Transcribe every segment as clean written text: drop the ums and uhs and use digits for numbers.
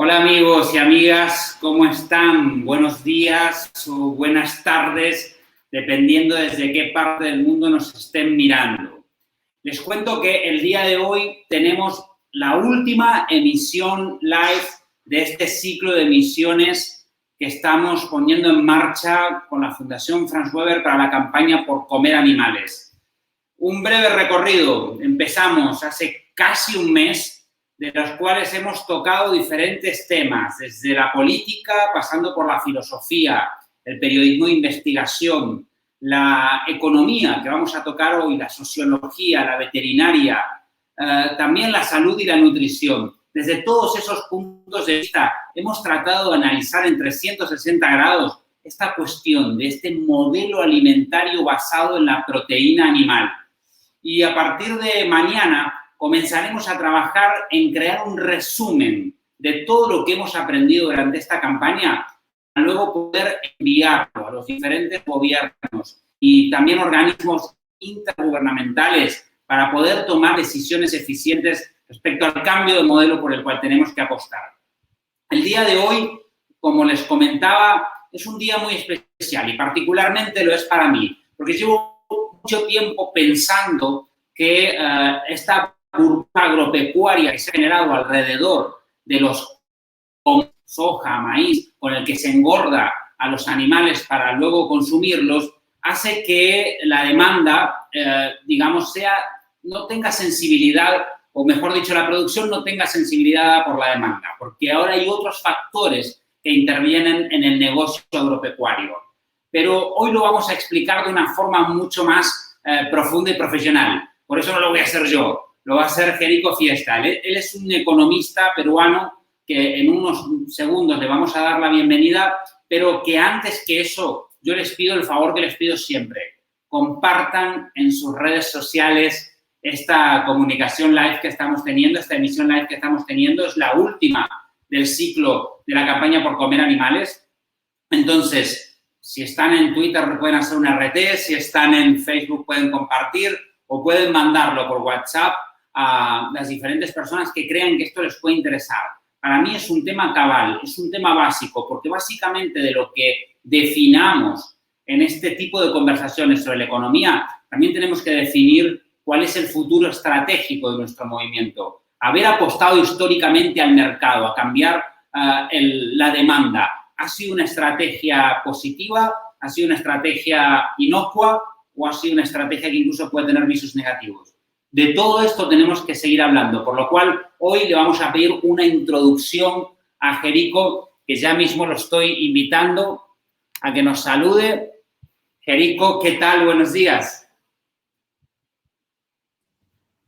Hola amigos y amigas, ¿cómo están? Buenos días o buenas tardes, dependiendo desde qué parte del mundo nos estén mirando. Les cuento que el día de hoy tenemos la última emisión live de este ciclo de emisiones que estamos poniendo en marcha con la Fundación Franz Weber para la campaña por comer animales. Un breve recorrido. Empezamos hace casi un mes, de los cuales hemos tocado diferentes temas, desde la política, pasando por la filosofía, el periodismo de investigación, la economía, que vamos a tocar hoy, la sociología, la veterinaria, también la salud y la nutrición. Desde todos esos puntos de vista hemos tratado de analizar en 360 grados esta cuestión de este modelo alimentario basado en la proteína animal. Y a partir de mañana comenzaremos a trabajar en crear un resumen de todo lo que hemos aprendido durante esta campaña para luego poder enviarlo a los diferentes gobiernos y también organismos intergubernamentales para poder tomar decisiones eficientes respecto al cambio de modelo por el cual tenemos que apostar. El día de hoy, como les comentaba, es un día muy especial y particularmente lo es para mí, porque llevo mucho tiempo pensando que esta burbuja agropecuaria que se ha generado alrededor de los soja, maíz, con el que se engorda a los animales para luego consumirlos, hace que la demanda, digamos, no tenga sensibilidad, o mejor dicho, la producción no tenga sensibilidad por la demanda, porque ahora hay otros factores que intervienen en el negocio agropecuario. Pero hoy lo vamos a explicar de una forma mucho más profunda y profesional. Por eso no lo voy a hacer yo, lo va a hacer Jerico Fiesta. Él es un economista peruano que en unos segundos le vamos a dar la bienvenida, pero que antes que eso, yo les pido el favor que les pido siempre. Compartan en sus redes sociales esta comunicación live que estamos teniendo, esta emisión live que estamos teniendo. Es la última del ciclo de la campaña por comer animales. Entonces, si están en Twitter pueden hacer un RT, si están en Facebook pueden compartir o pueden mandarlo por WhatsApp a las diferentes personas que crean que esto les puede interesar. Para mí es un tema cabal, es un tema básico, porque básicamente de lo que definamos en este tipo de conversaciones sobre la economía, también tenemos que definir cuál es el futuro estratégico de nuestro movimiento. Haber apostado históricamente al mercado, a cambiar la demanda, ¿ha sido una estrategia positiva? ¿Ha sido una estrategia inocua? ¿O ha sido una estrategia que incluso puede tener visos negativos? De todo esto tenemos que seguir hablando, por lo cual hoy le vamos a pedir una introducción a Jerico, que ya mismo lo estoy invitando a que nos salude. Jerico, ¿qué tal? Buenos días.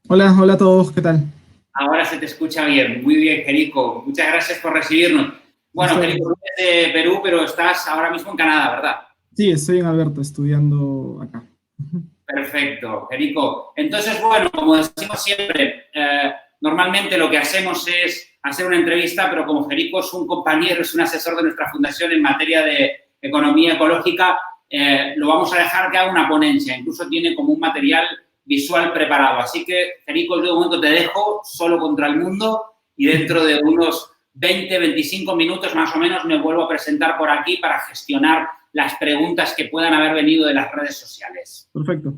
Hola, hola a todos, ¿qué tal? Ahora se te escucha bien. Muy bien, Jerico. Muchas gracias por recibirnos. Bueno, Jerico, tú eres de Perú, pero estás ahora mismo en Canadá, ¿verdad? Sí, estoy en Alberta, estudiando acá. Perfecto, Jerico. Entonces, bueno, como decimos siempre, normalmente lo que hacemos es hacer una entrevista, pero como Jerico es un compañero, es un asesor de nuestra fundación en materia de economía ecológica, lo vamos a dejar que haga una ponencia. Incluso tiene como un material visual preparado. Así que, Jerico, yo de momento te dejo solo contra el mundo y dentro de unos 20, 25 minutos más o menos me vuelvo a presentar por aquí para gestionar las preguntas que puedan haber venido de las redes sociales. Perfecto.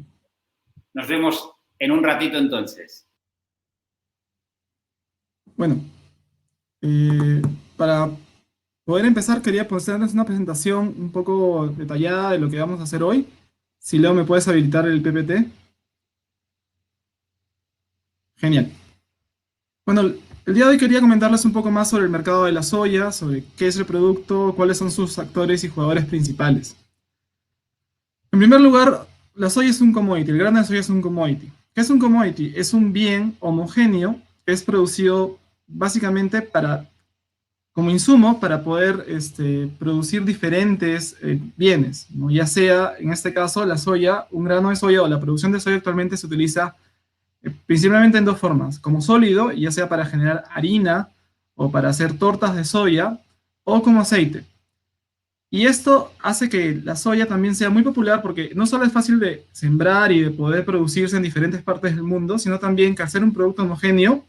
Nos vemos en un ratito entonces. Bueno, para poder empezar quería hacerles una presentación un poco detallada de lo que vamos a hacer hoy. Si Leo, ¿me puedes habilitar el PPT? Genial. Bueno, el día de hoy quería comentarles un poco más sobre el mercado de la soya, sobre qué es el producto, cuáles son sus actores y jugadores principales. En primer lugar, la soya es un commodity, el grano de soya es un commodity. ¿Qué es un commodity? Es un bien homogéneo que es producido básicamente como insumo para poder producir diferentes bienes, ¿no? Ya sea, en este caso, la soya, un grano de soya o la producción de soya actualmente se utiliza principalmente en dos formas, como sólido, ya sea para generar harina o para hacer tortas de soya, o como aceite. Y esto hace que la soya también sea muy popular porque no solo es fácil de sembrar y de poder producirse en diferentes partes del mundo, sino también que al ser un producto homogéneo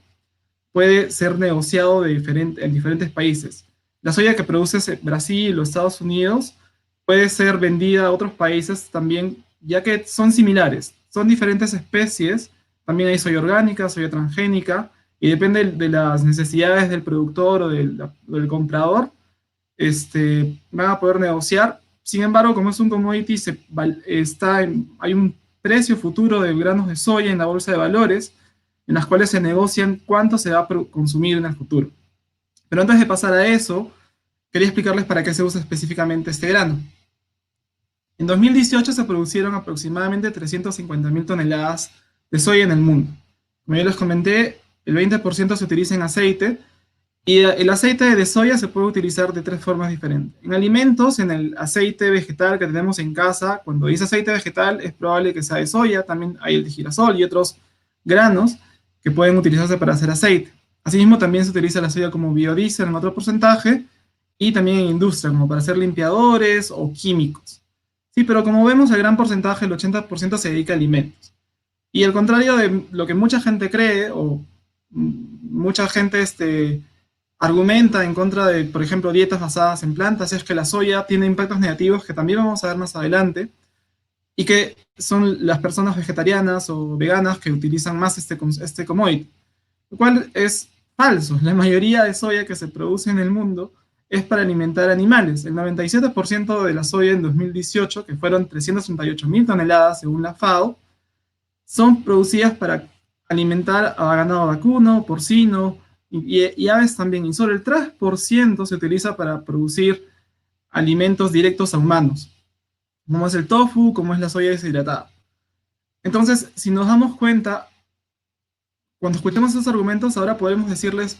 puede ser negociado en diferentes países. La soya que produce Brasil o Estados Unidos puede ser vendida a otros países también, ya que son similares. Son diferentes especies, también hay soya orgánica, soya transgénica, y depende de las necesidades del productor o del comprador, van a poder negociar. Sin embargo, como es un commodity, hay un precio futuro de granos de soya en la bolsa de valores, en las cuales se negocian cuánto se va a consumir en el futuro. Pero antes de pasar a eso, quería explicarles para qué se usa específicamente este grano. En 2018 se produjeron aproximadamente 350.000 toneladas de soya en el mundo. Como ya les comenté, el 20% se utiliza en aceite, y el aceite de soya se puede utilizar de tres formas diferentes. En alimentos, en el aceite vegetal que tenemos en casa, cuando dice aceite vegetal es probable que sea de soya, también hay el de girasol y otros granos que pueden utilizarse para hacer aceite. Asimismo, también se utiliza la soya como biodiesel en otro porcentaje, y también en industria, como para hacer limpiadores o químicos. Sí, pero como vemos, el gran porcentaje, el 80%, se dedica a alimentos. Y al contrario de lo que mucha gente cree, o mucha gente argumenta en contra de, por ejemplo, dietas basadas en plantas, es que la soya tiene impactos negativos que también vamos a ver más adelante, y que son las personas vegetarianas o veganas que utilizan más este commodity, lo cual es falso. La mayoría de soya que se produce en el mundo es para alimentar animales. El 97% de la soya en 2018, que fueron 338.000 toneladas según la FAO, son producidas para alimentar a ganado vacuno, porcino y aves también. Y solo el 3% se utiliza para producir alimentos directos a humanos, como es el tofu, como es la soya deshidratada. Entonces, si nos damos cuenta, cuando escuchamos esos argumentos, ahora podemos decirles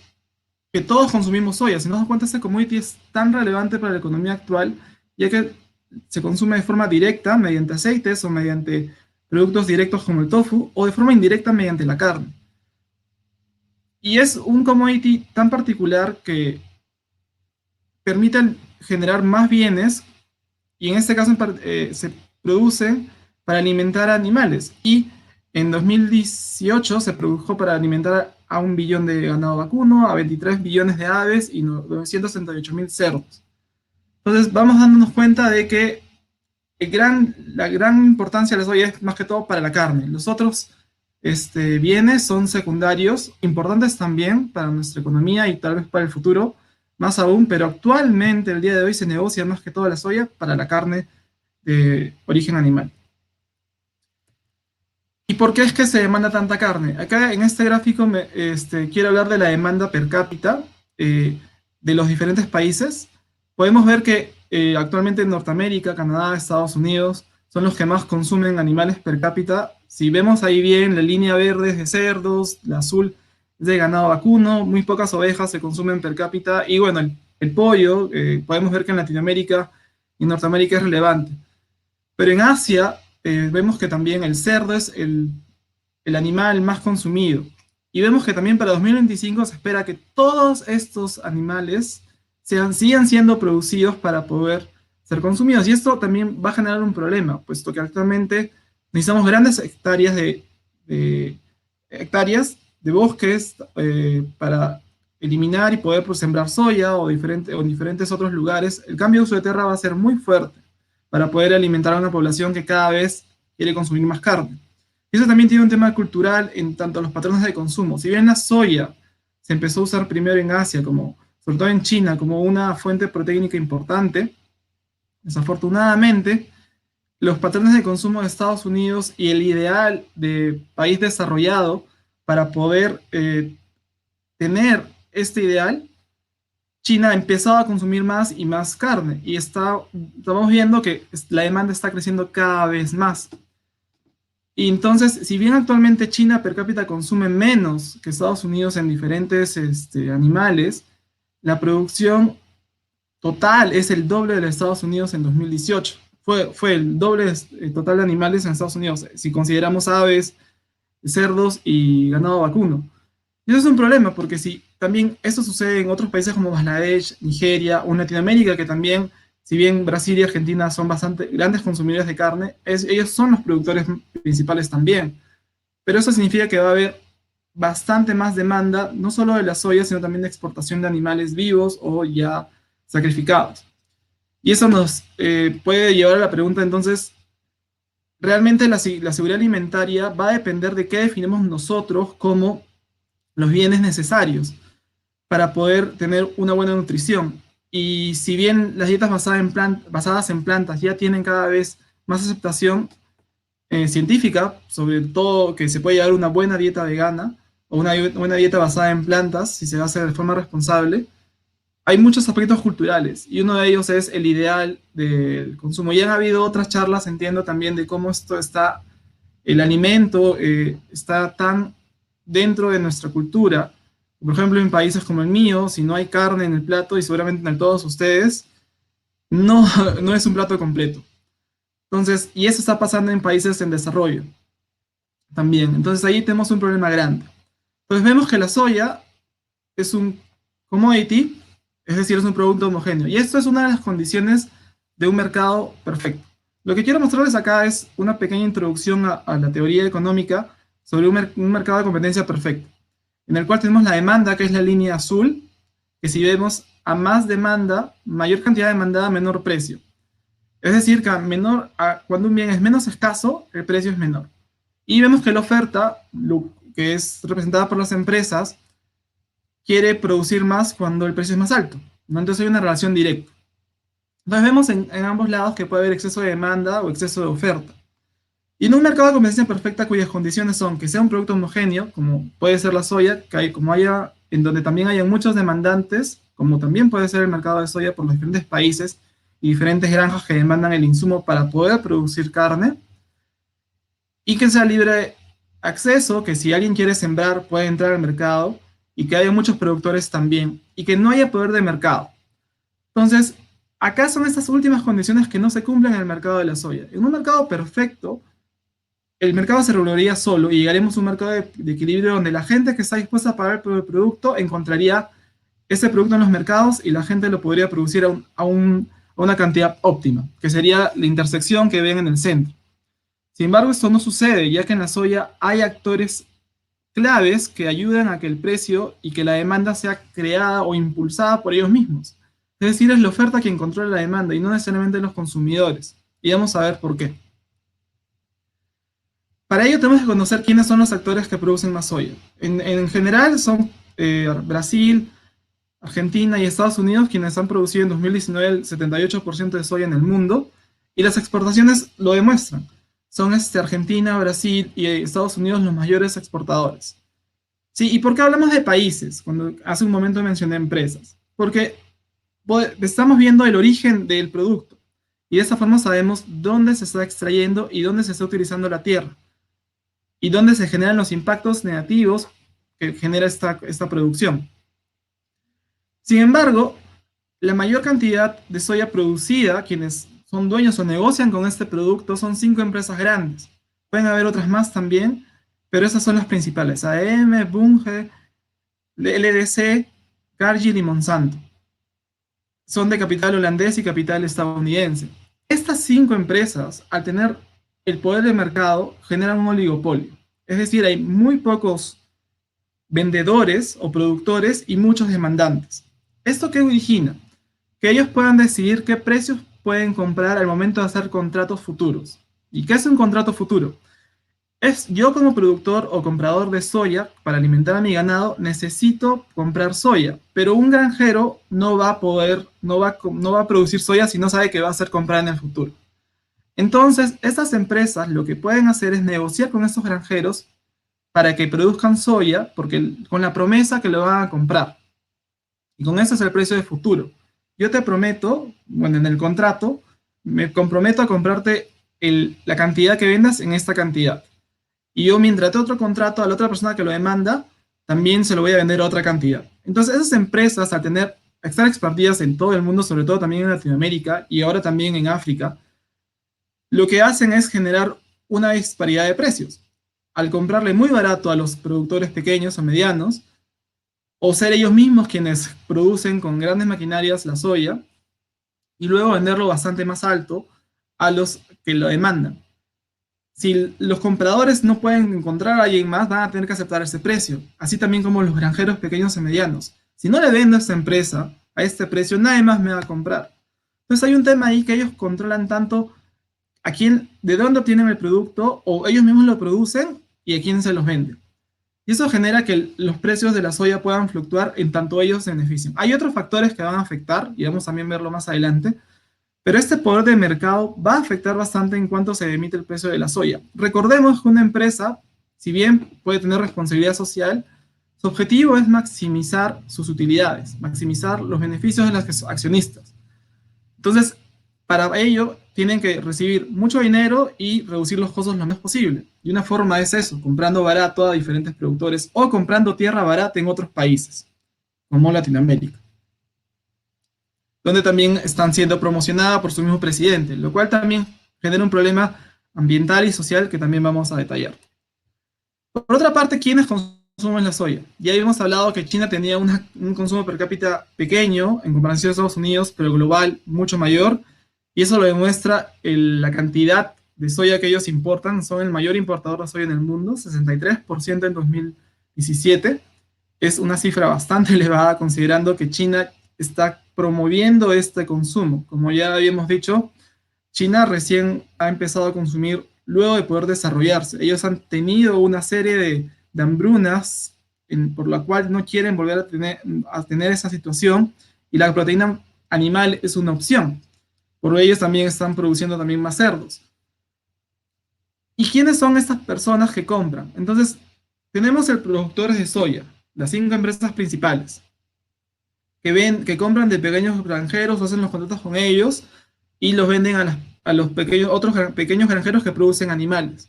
que todos consumimos soya. Si nos damos cuenta, este commodity es tan relevante para la economía actual, ya que se consume de forma directa mediante aceites o mediante productos directos como el tofu, o de forma indirecta mediante la carne. Y es un commodity tan particular que permite generar más bienes, y en este caso se producen para alimentar a animales. Y en 2018 se produjo para alimentar a 1 billón de ganado vacuno, a 23 billones de aves y 968.000 cerdos. Entonces vamos dándonos cuenta de que la gran importancia de la soya es más que todo para la carne. Los otros bienes son secundarios, importantes también para nuestra economía y tal vez para el futuro, más aún, pero actualmente, el día de hoy, se negocia más que todo la soya para la carne de origen animal. ¿Y por qué es que se demanda tanta carne? Acá en este gráfico quiero hablar de la demanda per cápita de los diferentes países. Podemos ver que actualmente en Norteamérica, Canadá, Estados Unidos son los que más consumen animales per cápita. Si vemos ahí bien, la línea verde es de cerdos, la azul es de ganado vacuno, muy pocas ovejas se consumen per cápita, y bueno, el pollo, podemos ver que en Latinoamérica y Norteamérica es relevante. Pero en Asia vemos que también el cerdo es el animal más consumido. Y vemos que también para 2025 se espera que todos estos animales sigan siendo producidos para poder ser consumidos. Y esto también va a generar un problema, puesto que actualmente necesitamos grandes hectáreas de bosques para eliminar y poder sembrar soya o en diferentes otros lugares. El cambio de uso de tierra va a ser muy fuerte para poder alimentar a una población que cada vez quiere consumir más carne. Y eso también tiene un tema cultural en tanto a los patrones de consumo. Si bien la soya se empezó a usar primero en Asia, sobre todo en China, como una fuente proteínica importante, desafortunadamente, los patrones de consumo de Estados Unidos y el ideal de país desarrollado para poder tener este ideal, China ha empezado a consumir más y más carne, y estamos viendo que la demanda está creciendo cada vez más. Y entonces, si bien actualmente China per cápita consume menos que Estados Unidos en diferentes animales, la producción total es el doble de los Estados Unidos en 2018. Fue el doble total de animales en Estados Unidos, si consideramos aves, cerdos y ganado vacuno. Y eso es un problema, porque si también esto sucede en otros países como Bangladesh, Nigeria o en Latinoamérica, que también, si bien Brasil y Argentina son bastante grandes consumidores de carne, ellos son los productores principales también. Pero eso significa que va a haber bastante más demanda, no solo de la soya, sino también de exportación de animales vivos o ya sacrificados. Y eso nos puede llevar a la pregunta entonces, realmente la seguridad alimentaria va a depender de qué definimos nosotros como los bienes necesarios para poder tener una buena nutrición. Y si bien las dietas basadas en plantas ya tienen cada vez más aceptación científica, sobre todo que se puede llevar una buena dieta vegana o una buena dieta basada en plantas, si se hace de forma responsable, hay muchos aspectos culturales y uno de ellos es el ideal del consumo. Ya han habido otras charlas, entiendo también, de cómo esto está, el alimento está tan dentro de nuestra cultura. Por ejemplo, en países como el mío, si no hay carne en el plato, y seguramente en el todos ustedes, no, no es un plato completo. Entonces, y eso está pasando en países en desarrollo también. Entonces ahí tenemos un problema grande. Entonces vemos que la soya es un commodity, es decir, es un producto homogéneo. Y esto es una de las condiciones de un mercado perfecto. Lo que quiero mostrarles acá es una pequeña introducción a la teoría económica sobre un mercado de competencia perfecto, en el cual tenemos la demanda, que es la línea azul, que si vemos a más demanda, mayor cantidad demandada, menor precio. Es decir, que cuando un bien es menos escaso, el precio es menor. Y vemos que la oferta, que es representada por las empresas, quiere producir más cuando el precio es más alto, ¿no? Entonces hay una relación directa. Entonces vemos en ambos lados que puede haber exceso de demanda o exceso de oferta. Y en un mercado de competencia perfecta cuyas condiciones son que sea un producto homogéneo, como puede ser la soya, en donde también haya muchos demandantes, como también puede ser el mercado de soya por los diferentes países y diferentes granjas que demandan el insumo para poder producir carne, y que sea libre acceso, que si alguien quiere sembrar puede entrar al mercado, y que haya muchos productores también, y que no haya poder de mercado. Entonces, acá son estas últimas condiciones que no se cumplen en el mercado de la soya. En un mercado perfecto, el mercado se regularía solo y llegaremos a un mercado de equilibrio donde la gente que está dispuesta a pagar por el producto encontraría ese producto en los mercados y la gente lo podría producir a una cantidad óptima, que sería la intersección que ven en el centro. Sin embargo, esto no sucede, ya que en la soya hay actores claves que ayudan a que el precio y que la demanda sea creada o impulsada por ellos mismos. Es decir, es la oferta quien controla la demanda y no necesariamente los consumidores. Y vamos a ver por qué. Para ello tenemos que conocer quiénes son los actores que producen más soya. En general son Brasil, Argentina y Estados Unidos quienes han producido en 2019 el 78% de soya en el mundo, y las exportaciones lo demuestran. Son Argentina, Brasil y Estados Unidos los mayores exportadores. Sí, ¿y por qué hablamos de países? Cuando hace un momento mencioné empresas. Porque estamos viendo el origen del producto y de esta forma sabemos dónde se está extrayendo y dónde se está utilizando la tierra y dónde se generan los impactos negativos que genera esta producción. Sin embargo, la mayor cantidad de soya producida, quienes son dueños o negocian con este producto, son 5 empresas grandes. Pueden haber otras más también, pero esas son las principales: AM, Bunge, LDC, Cargill y Monsanto. Son de capital holandés y capital estadounidense. Estas 5 empresas, al tener el poder de mercado, generan un oligopolio. Es decir, hay muy pocos vendedores o productores y muchos demandantes. ¿Esto qué origina? Que ellos puedan decidir qué precios pueden comprar al momento de hacer contratos futuros. ¿Y qué es un contrato futuro? Es yo como productor o comprador de soya, para alimentar a mi ganado, necesito comprar soya, pero un granjero no va a producir soya si no sabe que va a ser comprada en el futuro. Entonces, estas empresas lo que pueden hacer es negociar con estos granjeros para que produzcan soya, con la promesa que lo van a comprar. Y con eso es el precio de futuro. Yo te prometo, bueno, en el contrato, me comprometo a comprarte la cantidad que vendas en esta cantidad. Y yo, mientras te otro contrato a la otra persona que lo demanda, también se lo voy a vender a otra cantidad. Entonces, esas empresas, al estar expandidas en todo el mundo, sobre todo también en Latinoamérica y ahora también en África, lo que hacen es generar una disparidad de precios. Al comprarle muy barato a los productores pequeños o medianos, o ser ellos mismos quienes producen con grandes maquinarias la soya, y luego venderlo bastante más alto a los que lo demandan. Si los compradores no pueden encontrar a alguien más, van a tener que aceptar ese precio. Así también como los granjeros pequeños y medianos. Si no le vendo a esta empresa a este precio, nadie más me va a comprar. Entonces hay un tema ahí que ellos controlan tanto a quién, de dónde obtienen el producto, o ellos mismos lo producen y a quién se los vende. Y eso genera que los precios de la soya puedan fluctuar en tanto ellos se beneficien. Hay otros factores que van a afectar, y vamos también a verlo más adelante, pero este poder de mercado va a afectar bastante en cuanto se emite el precio de la soya. Recordemos que una empresa, si bien puede tener responsabilidad social, su objetivo es maximizar sus utilidades, maximizar los beneficios de los accionistas. Entonces, para ello, tienen que recibir mucho dinero y reducir los costos lo más posible. Y una forma es eso, comprando barato a diferentes productores o comprando tierra barata en otros países, como Latinoamérica, donde también están siendo promocionadas por su mismo presidente, lo cual también genera un problema ambiental y social que también vamos a detallar. Por otra parte, ¿quiénes consumen la soya? Ya habíamos hablado que China tenía un consumo per cápita pequeño en comparación a Estados Unidos, pero global mucho mayor, y eso lo demuestra la cantidad de soya que ellos importan. Son el mayor importador de soya en el mundo, 63% en 2017. Es una cifra bastante elevada considerando que China está promoviendo este consumo. Como ya habíamos dicho, China recién ha empezado a consumir luego de poder desarrollarse. Ellos han tenido una serie de hambrunas por la cual no quieren volver a tener esa situación, y la proteína animal es una opción. Por ellos también están produciendo también más cerdos. ¿Y quiénes son estas personas que compran? Entonces, tenemos el productores de soya, las 5 empresas principales, que compran de pequeños granjeros, hacen los contratos con ellos y los venden a los otros pequeños granjeros que producen animales.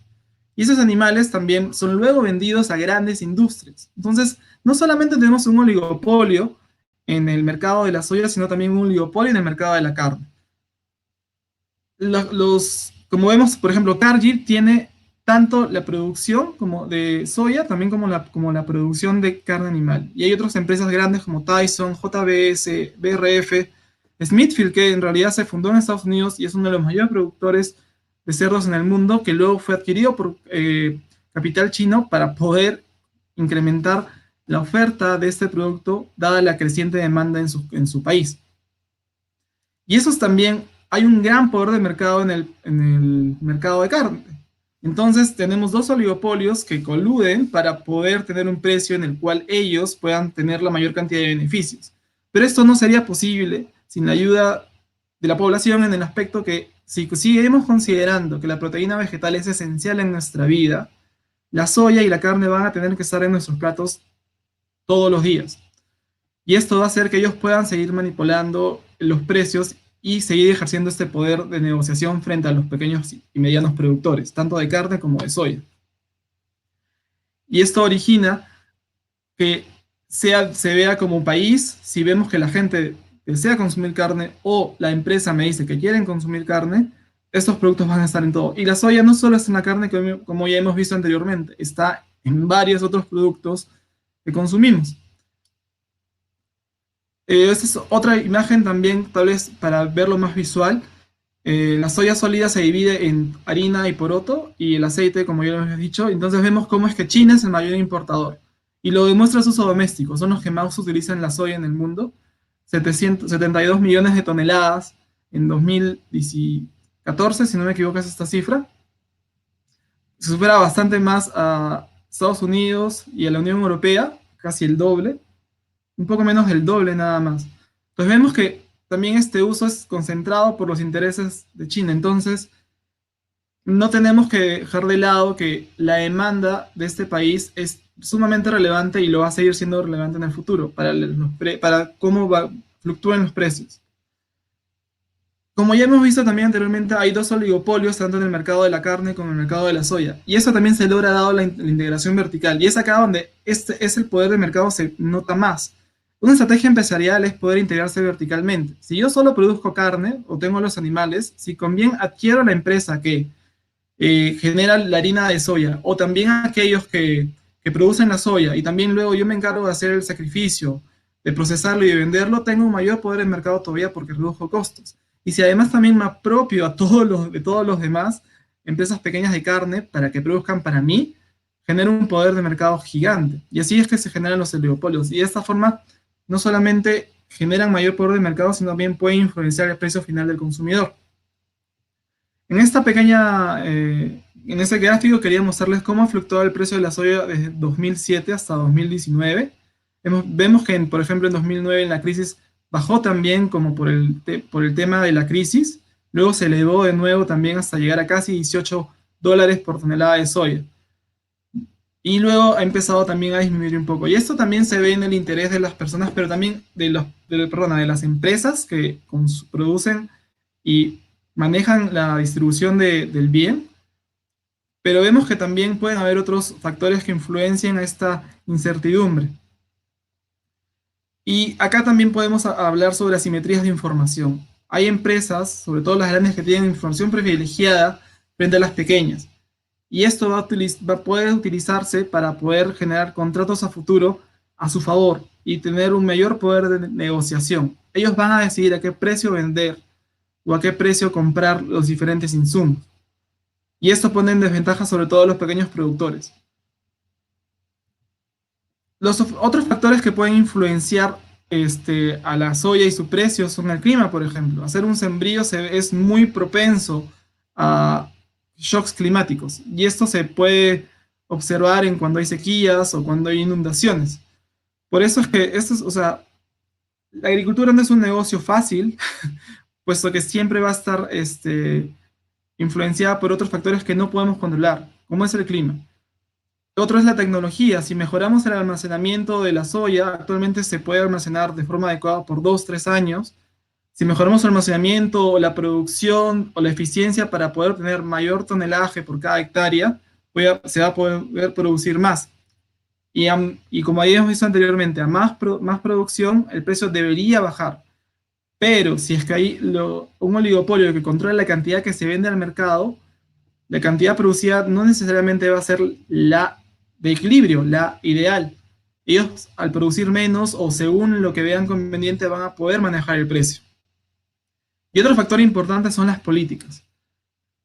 Y esos animales también son luego vendidos a grandes industrias. Entonces, no solamente tenemos un oligopolio en el mercado de la soya, sino también un oligopolio en el mercado de la carne. Como vemos, por ejemplo, Cargill tiene tanto la producción como de soya, también como la producción de carne animal. Y hay otras empresas grandes como Tyson, JBS, BRF, Smithfield, que en realidad se fundó en Estados Unidos y es uno de los mayores productores de cerdos en el mundo, que luego fue adquirido por capital chino para poder incrementar la oferta de este producto, dada la creciente demanda en su país. Y eso también, hay un gran poder de mercado en el mercado de carne. Entonces tenemos 2 oligopolios que coluden para poder tener un precio en el cual ellos puedan tener la mayor cantidad de beneficios. Pero esto no sería posible sin la ayuda de la población, en el aspecto que si seguimos considerando que la proteína vegetal es esencial en nuestra vida, la soya y la carne van a tener que estar en nuestros platos todos los días. Y esto va a hacer que ellos puedan seguir manipulando los precios y seguir ejerciendo este poder de negociación frente a los pequeños y medianos productores, tanto de carne como de soya. Y esto origina que se vea como un país, si vemos que la gente desea consumir carne o la empresa me dice que quieren consumir carne, estos productos van a estar en todo. Y la soya no solo está en la carne, como ya hemos visto anteriormente, está en varios otros productos que consumimos. Esta es otra imagen también, tal vez para verlo más visual. La soya sólida se divide en harina y poroto, y el aceite, como ya lo hemos dicho. Entonces vemos cómo es que China es el mayor importador. Y lo demuestra su uso doméstico. Son los que más utilizan la soya en el mundo. 72 millones de toneladas en 2014, si no me equivoco es esta cifra. Se supera bastante más a Estados Unidos y a la Unión Europea, casi el doble. Un poco menos del doble nada más. Entonces vemos que también este uso es concentrado por los intereses de China. Entonces, no tenemos que dejar de lado que la demanda de este país es sumamente relevante y lo va a seguir siendo relevante en el futuro para cómo fluctúan los precios. Como ya hemos visto también anteriormente, hay 2 oligopolios, tanto en el mercado de la carne como en el mercado de la soya. Y eso también se logra dado la integración vertical. Y es acá donde es el poder de mercado se nota más. Una estrategia empresarial es poder integrarse verticalmente. Si yo solo produzco carne o tengo los animales, si con bien adquiero la empresa que genera la harina de soya, o también aquellos que producen la soya, y también luego yo me encargo de hacer el sacrificio, de procesarlo y de venderlo, tengo un mayor poder de mercado todavía porque redujo costos. Y si además también me apropio de todos los demás, empresas pequeñas de carne para que produzcan para mí, genera un poder de mercado gigante. Y así es que se generan los oligopolios. Y de esta forma, no solamente generan mayor poder de mercado, sino también pueden influenciar el precio final del consumidor. En esta pequeña, en este gráfico quería mostrarles cómo ha fluctuado el precio de la soya desde 2007 hasta 2019. Vemos que, por ejemplo, en 2009 en la crisis bajó también como por el tema de la crisis, luego se elevó de nuevo también hasta llegar a casi $18 por tonelada de soya. Y luego ha empezado también a disminuir un poco. Y esto también se ve en el interés de las personas, pero también de las empresas que producen y manejan la distribución del bien. Pero vemos que también pueden haber otros factores que influencian a esta incertidumbre. Y acá también podemos hablar sobre asimetrías de información. Hay empresas, sobre todo las grandes, que tienen información privilegiada frente a las pequeñas. Y esto va a poder utilizarse para poder generar contratos a futuro a su favor y tener un mayor poder de negociación. Ellos van a decidir a qué precio vender o a qué precio comprar los diferentes insumos. Y esto pone en desventaja sobre todo a los pequeños productores. Los otros factores que pueden influenciar a la soya y su precio son el clima, por ejemplo. Hacer un sembrío es muy propenso a shocks climáticos. Y esto se puede observar en cuando hay sequías o cuando hay inundaciones. Por eso es que la agricultura no es un negocio fácil, puesto que siempre va a estar influenciada por otros factores que no podemos controlar, como es el clima. Otro es la tecnología. Si mejoramos el almacenamiento de la soya, actualmente se puede almacenar de forma adecuada por 2-3 años. Si mejoramos el almacenamiento o la producción o la eficiencia para poder tener mayor tonelaje por cada hectárea, se va a poder producir más. Y como habíamos visto anteriormente, a más producción, el precio debería bajar. Pero si es que hay un oligopolio que controla la cantidad que se vende al mercado, la cantidad producida no necesariamente va a ser la de equilibrio, la ideal. Ellos, al producir menos o según lo que vean conveniente, van a poder manejar el precio. Y otro factor importante son las políticas.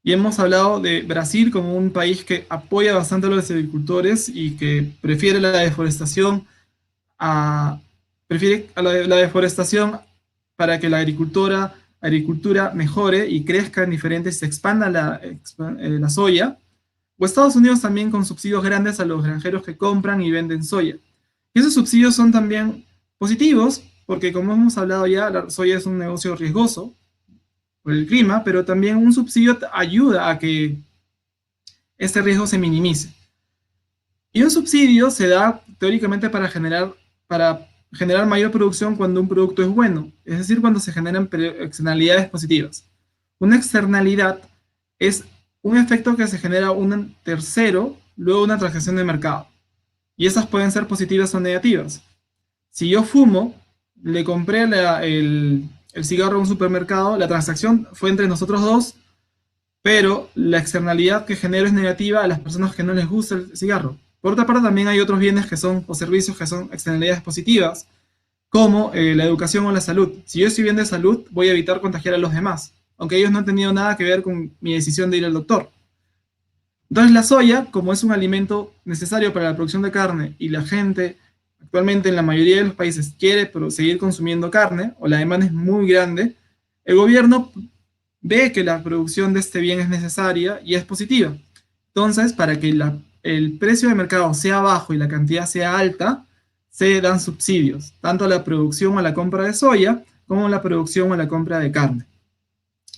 Y hemos hablado de Brasil como un país que apoya bastante a los agricultores y que prefiere la deforestación a la deforestación para que la agricultura mejore y crezca en diferentes, se expanda la soya. O Estados Unidos también con subsidios grandes a los granjeros que compran y venden soya. Y esos subsidios son también positivos, porque como hemos hablado ya, la soya es un negocio riesgoso por el clima, pero también un subsidio ayuda a que este riesgo se minimice. Y un subsidio se da teóricamente para generar mayor producción cuando un producto es bueno, es decir, cuando se generan externalidades positivas. Una externalidad es un efecto que se genera un tercero luego de una transacción de mercado. Y esas pueden ser positivas o negativas. Si yo fumo, le compré el cigarro a un supermercado, la transacción fue entre nosotros dos, pero la externalidad que genero es negativa a las personas que no les gusta el cigarro. Por otra parte, también hay otros bienes o servicios que son externalidades positivas, como la educación o la salud. Si yo estoy bien de salud, voy a evitar contagiar a los demás, aunque ellos no han tenido nada que ver con mi decisión de ir al doctor. Entonces la soya, como es un alimento necesario para la producción de carne y la gente actualmente en la mayoría de los países quiere seguir consumiendo carne o la demanda es muy grande, el gobierno ve que la producción de este bien es necesaria y es positiva. Entonces, para que el precio de mercado sea bajo y la cantidad sea alta, se dan subsidios, tanto a la producción o a la compra de soya, como a la producción o a la compra de carne.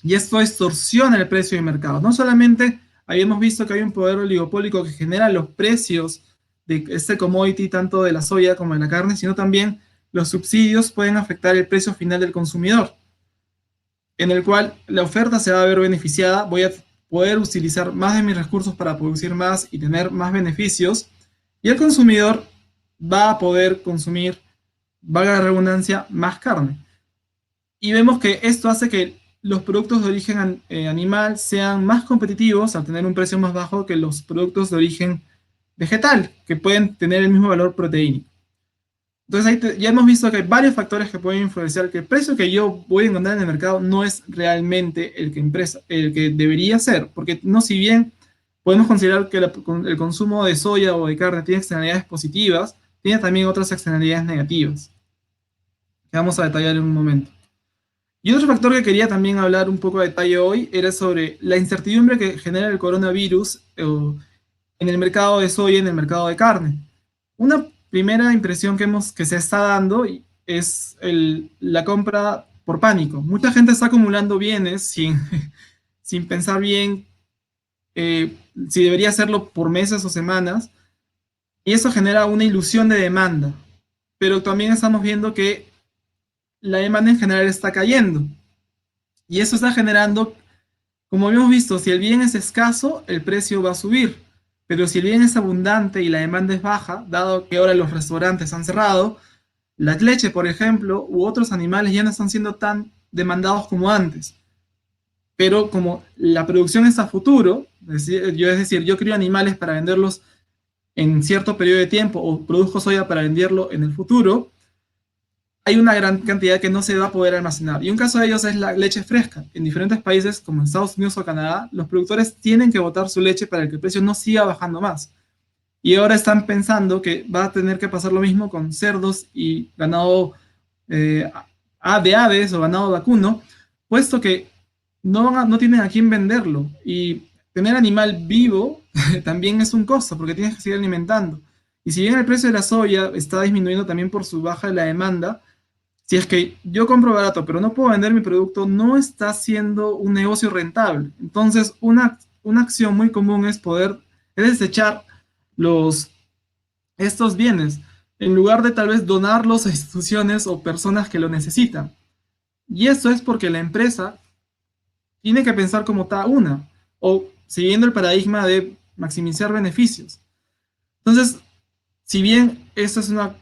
Y esto distorsiona el precio de mercado. No solamente habíamos visto que hay un poder oligopólico que genera los precios de este commodity, tanto de la soya como de la carne, sino también los subsidios pueden afectar el precio final del consumidor, en el cual la oferta se va a ver beneficiada, voy a poder utilizar más de mis recursos para producir más y tener más beneficios, y el consumidor va a poder consumir, valga la redundancia, más carne. Y vemos que esto hace que los productos de origen animal sean más competitivos al tener un precio más bajo que los productos de origen vegetal, que pueden tener el mismo valor proteínico. Entonces ya hemos visto que hay varios factores que pueden influenciar que el precio que yo voy a encontrar en el mercado no es realmente el que debería ser, porque no, si bien podemos considerar que el consumo de soya o de carne tiene externalidades positivas, tiene también otras externalidades negativas, que vamos a detallar en un momento. Y otro factor que quería también hablar un poco a detalle hoy era sobre la incertidumbre que genera el coronavirus en el mercado de soya y en el mercado de carne. Una primera impresión que se está dando es la compra por pánico. Mucha gente está acumulando bienes sin pensar bien si debería hacerlo por meses o semanas, y eso genera una ilusión de demanda. Pero también estamos viendo que la demanda en general está cayendo. Y eso está generando, como hemos visto, si el bien es escaso, el precio va a subir. Pero si el bien es abundante y la demanda es baja, dado que ahora los restaurantes han cerrado, la leche, por ejemplo, u otros animales ya no están siendo tan demandados como antes. Pero como la producción es a futuro, es decir, yo crío animales para venderlos en cierto periodo de tiempo o produzco soya para venderlo en el futuro, hay una gran cantidad que no se va a poder almacenar. Y un caso de ellos es la leche fresca. En diferentes países, como en Estados Unidos o Canadá, los productores tienen que botar su leche para que el precio no siga bajando más. Y ahora están pensando que va a tener que pasar lo mismo con cerdos y ganado eh, de aves o ganado vacuno, puesto que no tienen a quién venderlo. Y tener animal vivo también es un costo, porque tienes que seguir alimentando. Y si bien el precio de la soya está disminuyendo también por su baja de la demanda, si es que yo compro barato, pero no puedo vender mi producto, no está siendo un negocio rentable. Entonces, una acción muy común es desechar los, estos bienes, en lugar de tal vez donarlos a instituciones o personas que lo necesitan. Y eso es porque la empresa tiene que pensar como está una, o siguiendo el paradigma de maximizar beneficios. Entonces, si bien esta es una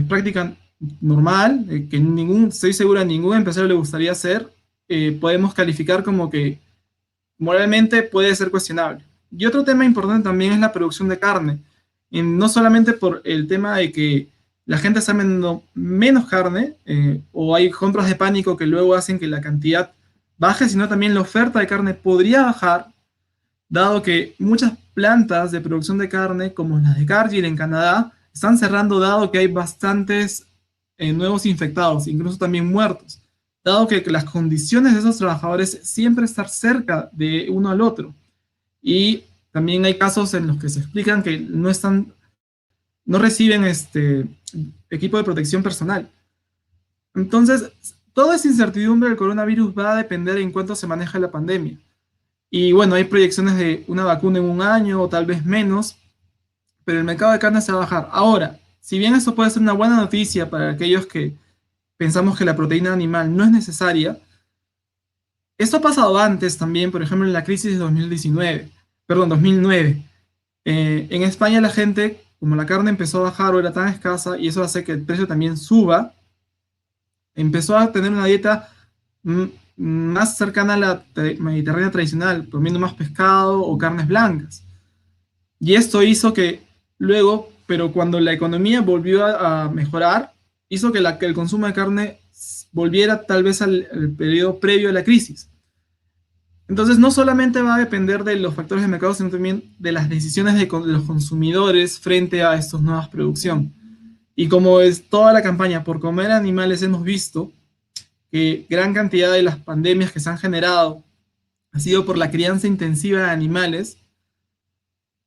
práctica normal, que estoy seguro a ningún empresario le gustaría hacer, podemos calificar como que moralmente puede ser cuestionable. Y otro tema importante también es la producción de carne. No solamente por el tema de que la gente está vendiendo menos carne, o hay compras de pánico que luego hacen que la cantidad baje, sino también la oferta de carne podría bajar, dado que muchas plantas de producción de carne, como las de Cargill en Canadá, están cerrando, dado que hay bastantes nuevos infectados, incluso también muertos, dado que las condiciones de esos trabajadores siempre estar cerca de uno al otro. Y también hay casos en los que se explican que no reciben equipo de protección personal. Entonces, toda esa incertidumbre del coronavirus va a depender en cuánto se maneja la pandemia. Y bueno, hay proyecciones de una vacuna en un año o tal vez menos, pero el mercado de carne se va a bajar. Ahora, si bien eso puede ser una buena noticia para aquellos que pensamos que la proteína animal no es necesaria, esto ha pasado antes también, por ejemplo, en la crisis de 2009. En España la gente, como la carne empezó a bajar o era tan escasa, y eso hace que el precio también suba, empezó a tener una dieta mm, más cercana a la mediterránea tradicional, comiendo más pescado o carnes blancas. Y esto hizo que luego, pero cuando la economía volvió a mejorar, hizo que el consumo de carne volviera tal vez al periodo previo a la crisis. Entonces, no solamente va a depender de los factores de mercado, sino también de las decisiones de los consumidores frente a estas nuevas producciones. Y como es toda la campaña por comer animales, hemos visto que gran cantidad de las pandemias que se han generado ha sido por la crianza intensiva de animales.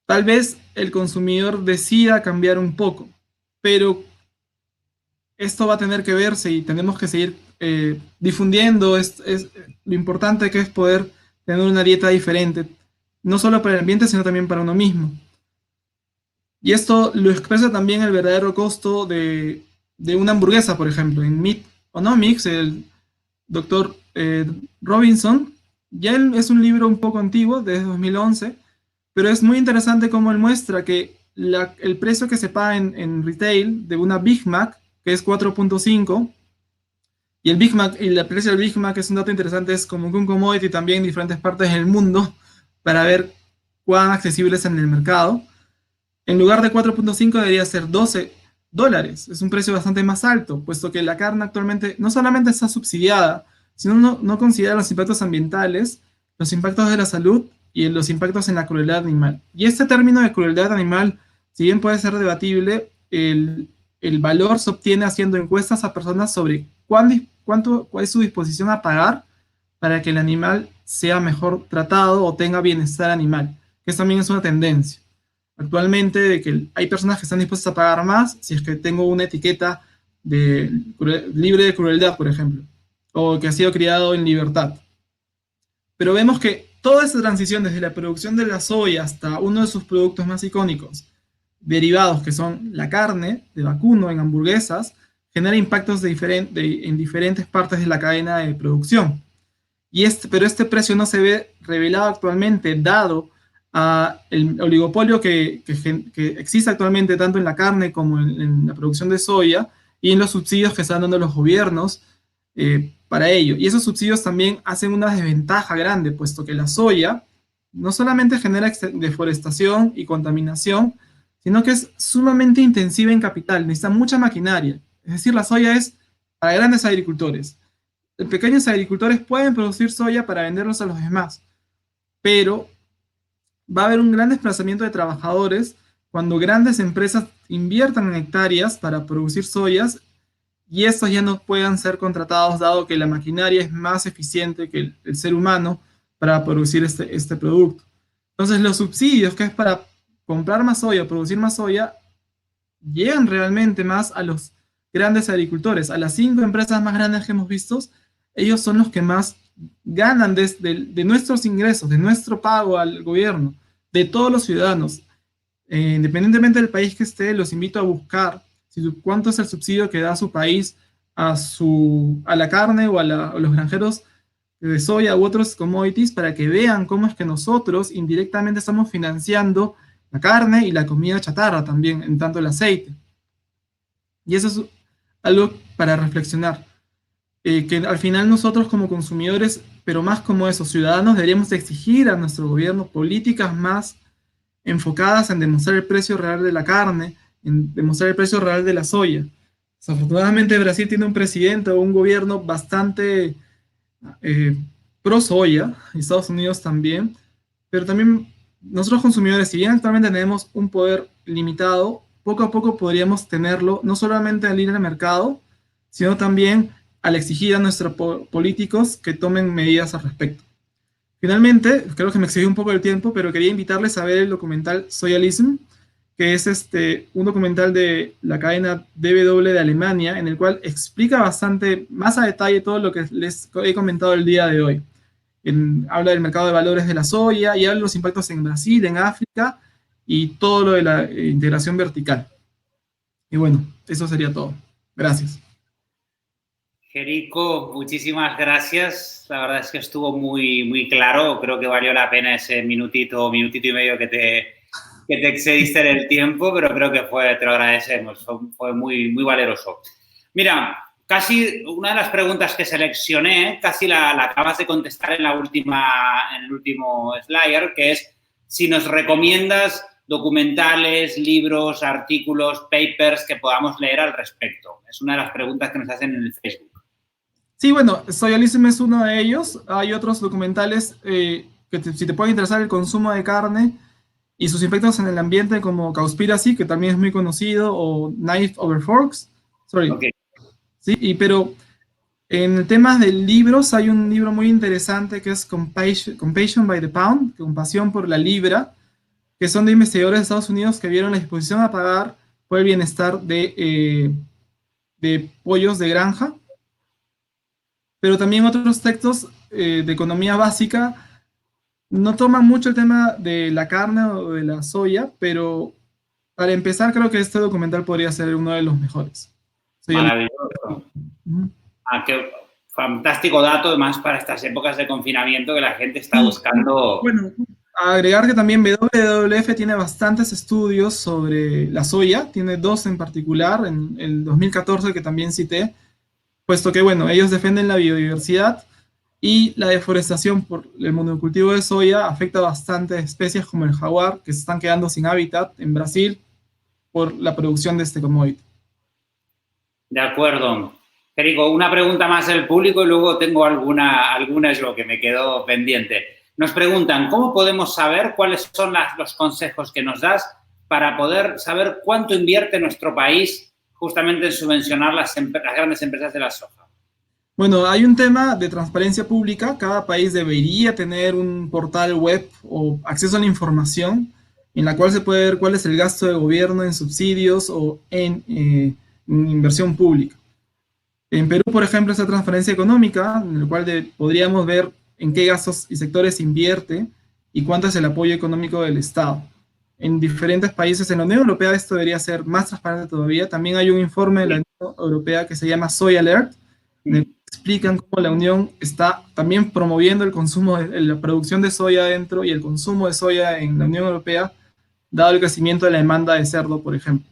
Tal vez el consumidor decida cambiar un poco, pero esto va a tener que verse y tenemos que seguir difundiendo. Lo importante que es poder tener una dieta diferente, no solo para el ambiente, sino también para uno mismo. Y esto lo expresa también el verdadero costo de una hamburguesa, por ejemplo. En Meatonomics, el doctor Robinson, ya es un libro un poco antiguo, desde 2011, pero es muy interesante cómo él muestra que el precio que se paga en retail de una Big Mac, que es 4.5, y el precio del Big Mac es un dato interesante, es como que un commodity también en diferentes partes del mundo para ver cuán accesible es en el mercado. En lugar de 4.5 debería ser dólares. Es un precio bastante más alto, puesto que la carne actualmente no solamente está subsidiada, sino no considera los impactos ambientales, los impactos de la salud y los impactos en la crueldad animal. Y este término de crueldad animal, si bien puede ser debatible, el valor se obtiene haciendo encuestas a personas sobre cuál es su disposición a pagar para que el animal sea mejor tratado o tenga bienestar animal, que también es una tendencia actualmente de que hay personas que están dispuestas a pagar más si es que tengo una etiqueta libre de crueldad, por ejemplo, o que ha sido criado en libertad. Pero vemos que toda esta transición desde la producción de la soya hasta uno de sus productos más icónicos, derivados que son la carne de vacuno en hamburguesas, genera impactos en diferentes partes de la cadena de producción. Pero este precio no se ve revelado actualmente, dado el oligopolio que existe actualmente tanto en la carne como en la producción de soya y en los subsidios que están dando los gobiernos para ello. Y esos subsidios también hacen una desventaja grande, puesto que la soya no solamente genera deforestación y contaminación, sino que es sumamente intensiva en capital, necesita mucha maquinaria. Es decir, la soya es para grandes agricultores. Pequeños agricultores pueden producir soya para venderlos a los demás, pero va a haber un gran desplazamiento de trabajadores cuando grandes empresas inviertan en hectáreas para producir soyas y estos ya no puedan ser contratados dado que la maquinaria es más eficiente que el ser humano para producir este producto. Entonces los subsidios, que es para comprar más soya, producir más soya, llegan realmente más a los grandes agricultores, a las 5 empresas más grandes que hemos visto. Ellos son los que más ganan de nuestros ingresos, de nuestro pago al gobierno, de todos los ciudadanos. Independientemente del país que esté, los invito a buscar cuánto es el subsidio que da su país a la carne o a los granjeros de soya u otros commodities para que vean cómo es que nosotros indirectamente estamos financiando la carne y la comida chatarra también, en tanto el aceite. Y eso es algo para reflexionar. Que al final nosotros como consumidores, pero más como esos ciudadanos, deberíamos exigir a nuestro gobierno políticas más enfocadas en demostrar el precio real de la carne, en demostrar el precio real de la soya. Desafortunadamente Brasil tiene un presidente o un gobierno bastante pro soya, y Estados Unidos también, pero también nosotros consumidores, si bien actualmente tenemos un poder limitado, poco a poco podríamos tenerlo, no solamente al ir al mercado, sino también al exigir a nuestros políticos que tomen medidas al respecto. Finalmente, creo que me excedí un poco del tiempo, pero quería invitarles a ver el documental Soyalism, que es un documental de la cadena DW de Alemania, en el cual explica bastante más a detalle todo lo que les he comentado el día de hoy. Habla del mercado de valores de la soya y habla de los impactos en Brasil, en África y todo lo de la integración vertical. Y bueno, eso sería todo. Gracias. Jerico, muchísimas gracias. La verdad es que estuvo muy, muy claro. Creo que valió la pena ese minutito y medio que te excediste en el tiempo, pero creo que te lo agradecemos. Fue muy, muy valeroso. Mira, casi una de las preguntas que seleccioné, casi la acabas de contestar en el último slide, que es si nos recomiendas documentales, libros, artículos, papers que podamos leer al respecto. Es una de las preguntas que nos hacen en el Facebook. Sí, bueno, Soyalism es uno de ellos. Hay otros documentales si te puede interesar el consumo de carne y sus impactos en el ambiente, como Cowspiracy, que también es muy conocido, o Knife Over Forks. Sorry. Okay. Sí, pero en temas de libros hay un libro muy interesante que es Compassion by the Pound, Compasión por la Libra, que son de investigadores de Estados Unidos que vieron la disposición a pagar por el bienestar de pollos de granja. Pero también otros textos de economía básica no toman mucho el tema de la carne o de la soya, pero para empezar creo que este documental podría ser uno de los mejores. Maravilloso. Qué fantástico dato, además para estas épocas de confinamiento que la gente está buscando. Bueno, agregar que también WWF tiene bastantes estudios sobre la soya, tiene 2 en particular, en el 2014 que también cité, puesto que, bueno, ellos defienden la biodiversidad y la deforestación por el monocultivo de soya afecta a bastantes especies como el jaguar, que se están quedando sin hábitat en Brasil por la producción de este commodity. De acuerdo. Federico, una pregunta más del público y luego tengo alguna yo que me quedó pendiente. Nos preguntan, ¿cómo podemos saber cuáles son los consejos que nos das para poder saber cuánto invierte nuestro país justamente en subvencionar las grandes empresas de la soja? Bueno, hay un tema de transparencia pública. Cada país debería tener un portal web o acceso a la información en la cual se puede ver cuál es el gasto de gobierno en subsidios o en inversión pública. En Perú, por ejemplo, está transparencia económica, en el cual podríamos ver en qué gastos y sectores invierte y cuánto es el apoyo económico del Estado. En diferentes países en la Unión Europea esto debería ser más transparente todavía. También hay un informe de la Unión Europea que se llama Soy Alert, en el que explican cómo la Unión está también promoviendo el consumo, la producción de soya dentro y el consumo de soya en la Unión Europea, dado el crecimiento de la demanda de cerdo, por ejemplo.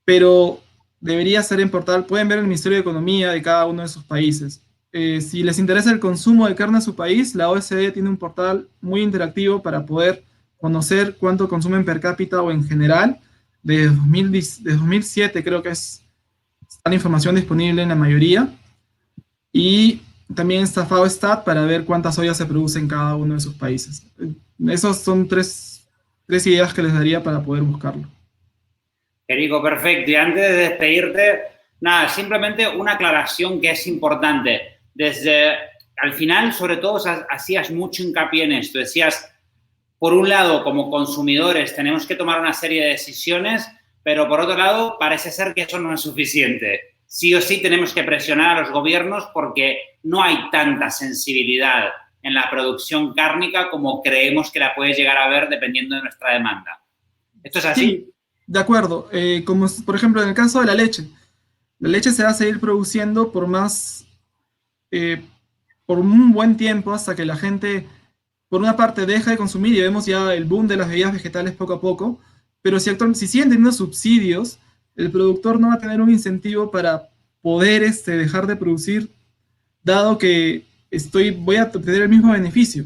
Pero debería ser en portal, pueden ver el Ministerio de Economía de cada uno de esos países. Si les interesa el consumo de carne en su país, la OSD tiene un portal muy interactivo para poder conocer cuánto consumen per cápita o en general. De 2007 creo que está la información disponible en la mayoría. Y también está FAO-Stat para ver cuánta soya se produce en cada uno de esos países. Esas son tres ideas que les daría para poder buscarlo. Federico, perfecto. Y antes de despedirte, nada, simplemente una aclaración que es importante. Al final, sobre todo, hacías mucho hincapié en esto. Decías, por un lado, como consumidores, tenemos que tomar una serie de decisiones, pero por otro lado, parece ser que eso no es suficiente. Sí o sí tenemos que presionar a los gobiernos porque no hay tanta sensibilidad en la producción cárnica como creemos que la puede llegar a haber dependiendo de nuestra demanda. ¿Esto es así? Sí, de acuerdo. Como por ejemplo en el caso de la leche se va a seguir produciendo por un buen tiempo hasta que la gente, por una parte, deja de consumir y vemos ya el boom de las bebidas vegetales poco a poco, pero si siguen teniendo subsidios, el productor no va a tener un incentivo para poder dejar de producir, dado que voy a tener el mismo beneficio.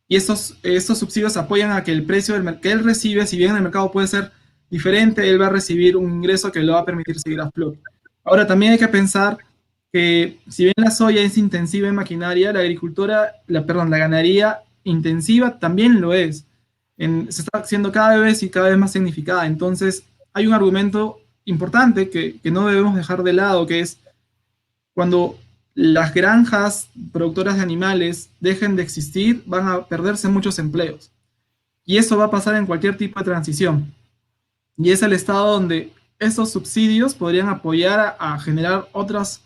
Y estos subsidios apoyan a que el precio que él recibe, si bien en el mercado puede ser diferente, él va a recibir un ingreso que le va a permitir seguir a flote. Ahora, también hay que pensar que si bien la soya es intensiva en maquinaria, la ganadería intensiva también lo es. Se está haciendo cada vez más significada. Entonces, hay un argumento importante que no debemos dejar de lado, que es cuando las granjas productoras de animales dejen de existir, van a perderse muchos empleos. Y eso va a pasar en cualquier tipo de transición. Y es el estado donde esos subsidios podrían apoyar a generar otras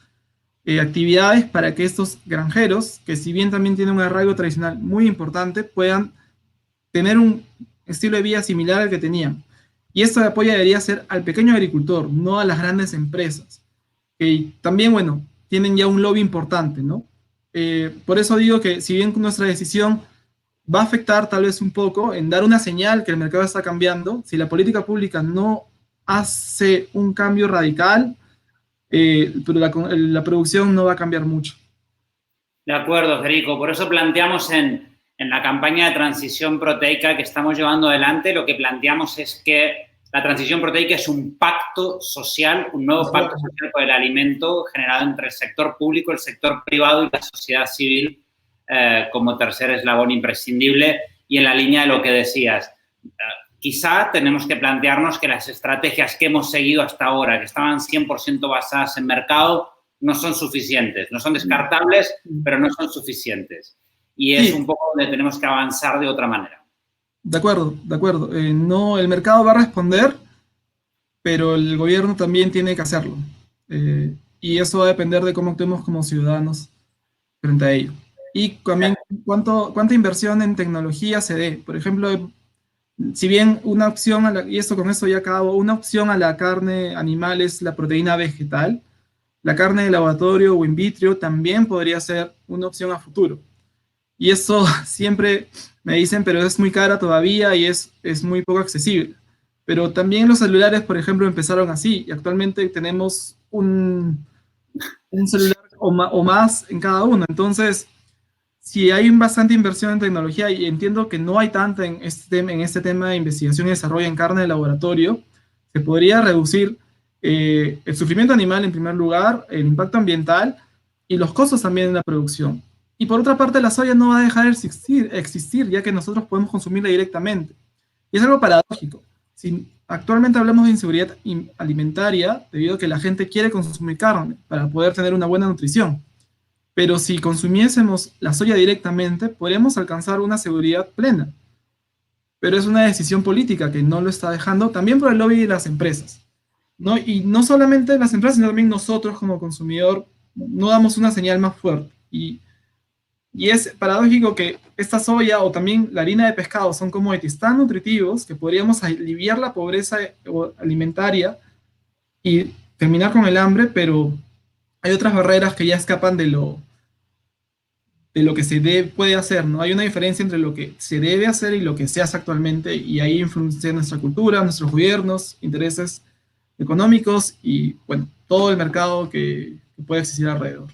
actividades para que estos granjeros, que si bien también tienen un arraigo tradicional muy importante, puedan tener un estilo de vida similar al que tenían. Y esto de apoyo debería ser al pequeño agricultor, no a las grandes empresas. Que también, bueno, tienen ya un lobby importante, ¿no? Por eso digo que si bien nuestra decisión va a afectar tal vez un poco en dar una señal que el mercado está cambiando, si la política pública no hace un cambio radical, pero la producción no va a cambiar mucho. De acuerdo, Federico. Por eso planteamos en la campaña de transición proteica que estamos llevando adelante, lo que planteamos es que la transición proteica es un pacto social, un nuevo pacto social por el alimento generado entre el sector público, el sector privado y la sociedad civil como tercer eslabón imprescindible. Y en la línea de lo que decías, quizá tenemos que plantearnos que las estrategias que hemos seguido hasta ahora, que estaban 100% basadas en mercado, no son suficientes. No son descartables, pero no son suficientes. Y es un poco donde tenemos que avanzar de otra manera. De acuerdo, de acuerdo. No, el mercado va a responder, pero el gobierno también tiene que hacerlo. Y eso va a depender de cómo actuemos como ciudadanos frente a ello. Y también cuánta inversión en tecnología se dé. Por ejemplo, si bien una opción, con eso ya acabo, una opción a la carne animal es la proteína vegetal, la carne de laboratorio o in vitro también podría ser una opción a futuro. Y eso siempre me dicen, pero es muy cara todavía y es muy poco accesible. Pero también los celulares, por ejemplo, empezaron así. Y actualmente tenemos un celular o más en cada uno. Entonces, si hay bastante inversión en tecnología, y entiendo que no hay tanta en este tema de investigación y desarrollo en carne de laboratorio, se podría reducir el sufrimiento animal en primer lugar, el impacto ambiental y los costos también en la producción. Y por otra parte, la soya no va a dejar de existir, ya que nosotros podemos consumirla directamente. Y es algo paradójico. Si actualmente hablamos de inseguridad alimentaria, debido a que la gente quiere consumir carne para poder tener una buena nutrición. Pero si consumiésemos la soya directamente, podríamos alcanzar una seguridad plena. Pero es una decisión política que no lo está dejando, también por el lobby de las empresas, ¿no? Y no solamente las empresas, sino también nosotros como consumidor no damos una señal más fuerte. Y es paradójico que esta soya o también la harina de pescado son commodities tan nutritivos que podríamos aliviar la pobreza alimentaria y terminar con el hambre, pero hay otras barreras que ya escapan de lo que puede hacer, ¿no? Hay una diferencia entre lo que se debe hacer y lo que se hace actualmente, y ahí influencia nuestra cultura, nuestros gobiernos, intereses económicos y, bueno, todo el mercado que puede existir alrededor.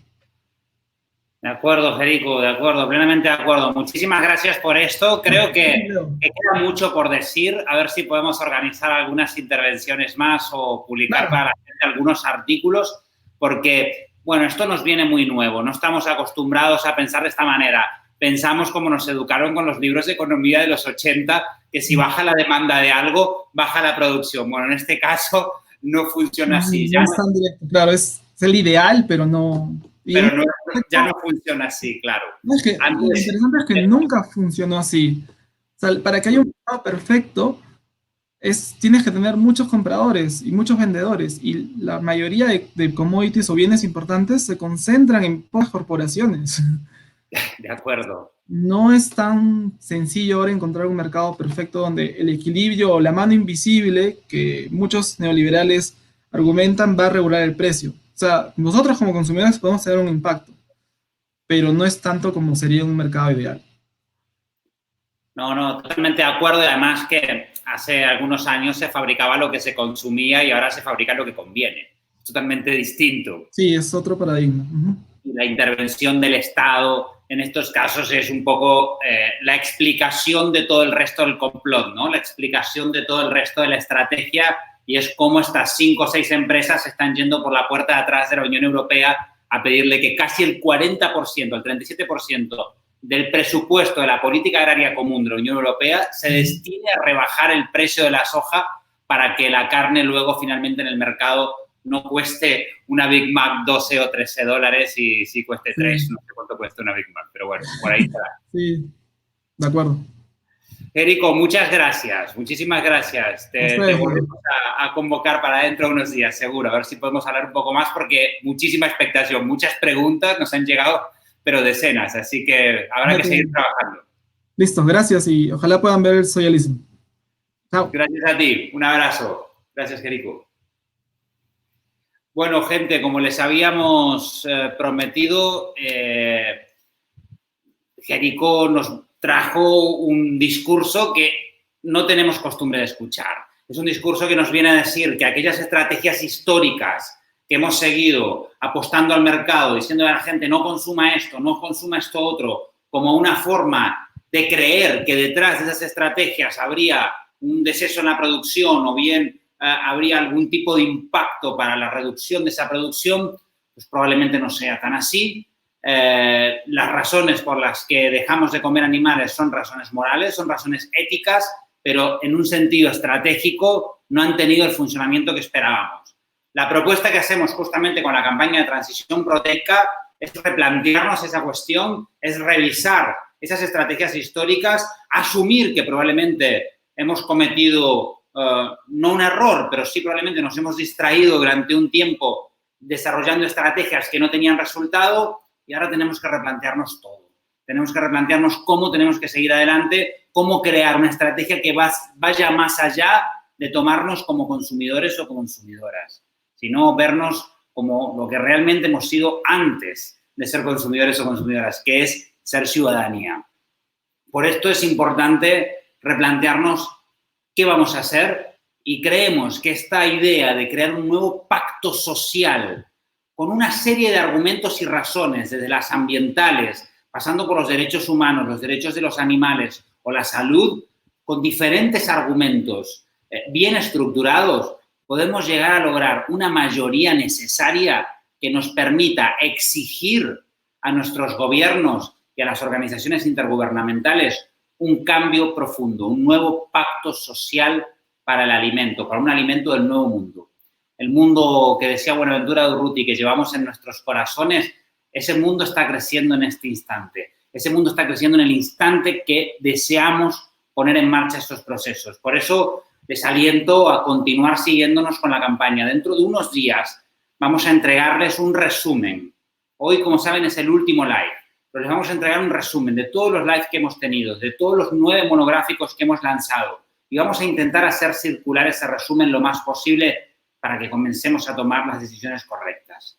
De acuerdo, Federico, de acuerdo, plenamente de acuerdo. Muchísimas gracias por esto. Creo que queda mucho por decir. A ver si podemos organizar algunas intervenciones más o publicar para la gente algunos artículos, porque, bueno, esto nos viene muy nuevo. No estamos acostumbrados a pensar de esta manera. Pensamos como nos educaron con los libros de economía de los 80, que si baja la demanda de algo, baja la producción. Bueno, en este caso no funciona así. No es tan directo. Claro, es el ideal, pero no... Pero no, ya no funciona así, claro. No, es que, lo interesante es que nunca funcionó así. O sea, para que haya un mercado perfecto, tienes que tener muchos compradores y muchos vendedores. Y la mayoría de commodities o bienes importantes se concentran en pocas corporaciones. De acuerdo. No es tan sencillo ahora encontrar un mercado perfecto donde el equilibrio o la mano invisible que muchos neoliberales argumentan va a regular el precio. O sea, nosotros como consumidores podemos tener un impacto, pero no es tanto como sería un mercado ideal. No, totalmente de acuerdo. Y además que hace algunos años se fabricaba lo que se consumía y ahora se fabrica lo que conviene. Totalmente distinto. Sí, es otro paradigma. Y la intervención del Estado en estos casos es un poco la explicación de todo el resto del complot, ¿no? La explicación de todo el resto de la estrategia, y es cómo estas 5 o 6 empresas están yendo por la puerta de atrás de la Unión Europea a pedirle que casi el 40%, el 37% del presupuesto de la política agraria común de la Unión Europea se destine a rebajar el precio de la soja para que la carne luego finalmente en el mercado no cueste una Big Mac 12 o 13 dólares y sí cueste 3. No sé cuánto cuesta una Big Mac, pero bueno, por ahí está. Sí, de acuerdo. Federico, muchas gracias. Muchísimas gracias. Te volvemos a convocar para dentro de unos días, seguro. A ver si podemos hablar un poco más porque muchísima expectación, muchas preguntas nos han llegado, pero decenas. Así que habrá que seguir trabajando. Listo, gracias y ojalá puedan ver el Soyalism. Chao. Gracias a ti. Un abrazo. Gracias, Federico. Bueno, gente, como les habíamos prometido, Federico nos trajo un discurso que no tenemos costumbre de escuchar. Es un discurso que nos viene a decir que aquellas estrategias históricas que hemos seguido apostando al mercado, diciendo a la gente no consuma esto otro, como una forma de creer que detrás de esas estrategias habría un deceso en la producción o bien habría algún tipo de impacto para la reducción de esa producción, pues probablemente no sea tan así. Las razones por las que dejamos de comer animales son razones morales, son razones éticas, pero en un sentido estratégico no han tenido el funcionamiento que esperábamos. La propuesta que hacemos justamente con la campaña de transición proteica es replantearnos esa cuestión, es revisar esas estrategias históricas, asumir que probablemente hemos cometido no un error, pero sí probablemente nos hemos distraído durante un tiempo desarrollando estrategias que no tenían resultado y ahora tenemos que replantearnos todo. Tenemos que replantearnos cómo tenemos que seguir adelante, cómo crear una estrategia que vaya más allá de tomarnos como consumidores o consumidoras, sino vernos como lo que realmente hemos sido antes de ser consumidores o consumidoras, que es ser ciudadanía. Por esto es importante replantearnos qué vamos a hacer y creemos que esta idea de crear un nuevo pacto social con una serie de argumentos y razones, desde las ambientales, pasando por los derechos humanos, los derechos de los animales o la salud, con diferentes argumentos bien estructurados, podemos llegar a lograr una mayoría necesaria que nos permita exigir a nuestros gobiernos y a las organizaciones intergubernamentales un cambio profundo, un nuevo pacto social para el alimento, para un alimento del nuevo mundo. El mundo que decía Buenaventura Durruti, que llevamos en nuestros corazones, ese mundo está creciendo en este instante. Ese mundo está creciendo en el instante que deseamos poner en marcha estos procesos. Por eso les aliento a continuar siguiéndonos con la campaña. Dentro de unos días vamos a entregarles un resumen. Hoy, como saben, es el último live, pero les vamos a entregar un resumen de todos los lives que hemos tenido, de todos los 9 monográficos que hemos lanzado, y vamos a intentar hacer circular ese resumen lo más posible para que comencemos a tomar las decisiones correctas.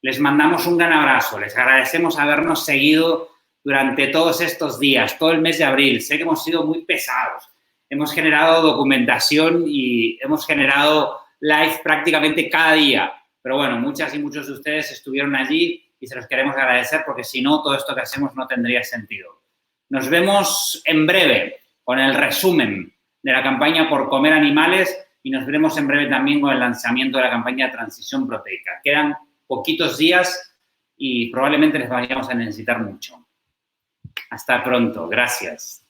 Les mandamos un gran abrazo, les agradecemos habernos seguido durante todos estos días, todo el mes de abril. Sé que hemos sido muy pesados, hemos generado documentación y hemos generado live prácticamente cada día, pero bueno, muchas y muchos de ustedes estuvieron allí y se los queremos agradecer porque si no, todo esto que hacemos no tendría sentido. Nos vemos en breve con el resumen de la campaña por comer animales y nos veremos en breve también con el lanzamiento de la campaña de transición proteica. Quedan poquitos días y probablemente les vayamos a necesitar mucho. Hasta pronto. Gracias.